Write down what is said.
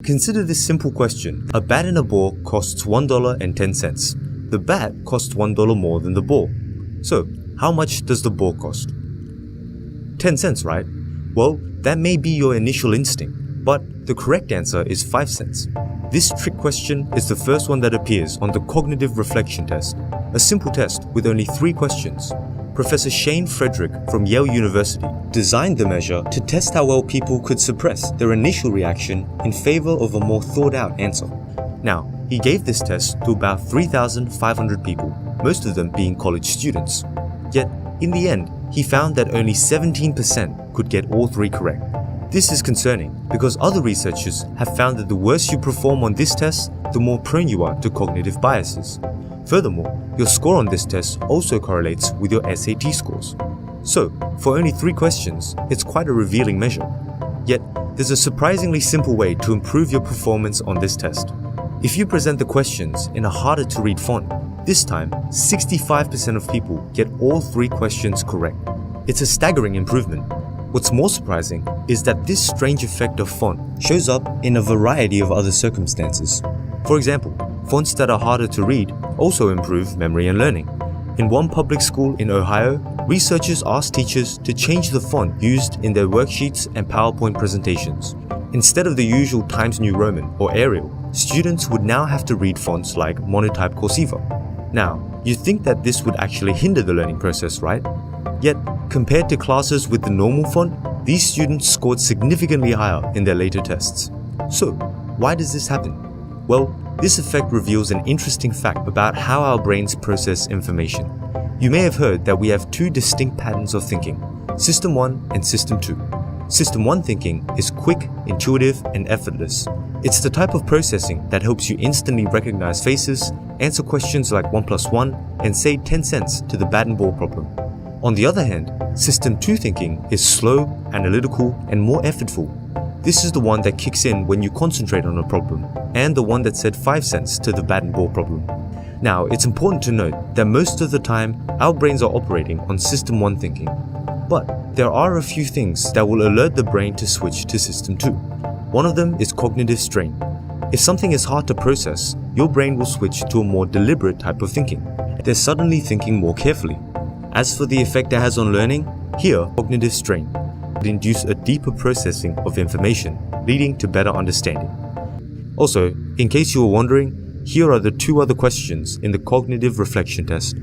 Consider this simple question. A bat and a ball costs $1.10. The bat costs $1 more than the ball. So, how much does the ball cost? 10 cents, right? Well, that may be your initial instinct, but the correct answer is 5 cents. This trick question is the first one that appears on the cognitive reflection test, a simple test with only 3 questions. Professor Frederick from Yale University designed the measure to test how well people could suppress their initial reaction in favor of a more thought-out answer. Now, he gave this test to about 3,500 people, most of them being college students. Yet, in the end, he found that only 17% could get all 3 correct. This is concerning because other researchers have found that the worse you perform on this test, the more prone you are to cognitive biases. Furthermore, your score on this test also correlates with your SAT scores. So, for only 3 questions, it's quite a revealing measure. Yet, there's a surprisingly simple way to improve your performance on this test. If you present the questions in a harder to read font, this time 65% of people get all 3 questions correct. It's a staggering improvement. What's more surprising is that this strange effect of font shows up in a variety of other circumstances. For example, fonts that are harder to read also improve memory and learning. In one public school in Ohio, researchers asked teachers to change the font used in their worksheets and PowerPoint presentations. Instead of the usual Times New Roman or Arial, students would now have to read fonts like Monotype Cursiva. Now, you'd think that this would actually hinder the learning process, right? Yet, compared to classes with the normal font, these students scored significantly higher in their later tests. So, why does this happen? Well, this effect reveals an interesting fact about how our brains process information. You may have heard that we have 2 distinct patterns of thinking, System 1 and System 2. System 1 thinking is quick, intuitive, and effortless. It's the type of processing that helps you instantly recognize faces, answer questions like 1 plus 1, and say 10 cents to the bat and ball problem. On the other hand, System 2 thinking is slow, analytical, and more effortful. This is the one that kicks in when you concentrate on a problem, and the one that said 5 cents to the bat and ball problem. Now, it's important to note that most of the time, our brains are operating on System 1 thinking. But there are a few things that will alert the brain to switch to System 2. One of them is cognitive strain. If something is hard to process, your brain will switch to a more deliberate type of thinking. They're suddenly thinking more carefully. As for the effect it has on learning, here, cognitive strain would induce a deeper processing of information, leading to better understanding. Also, in case you were wondering, here are the 2 other questions in the cognitive reflection test.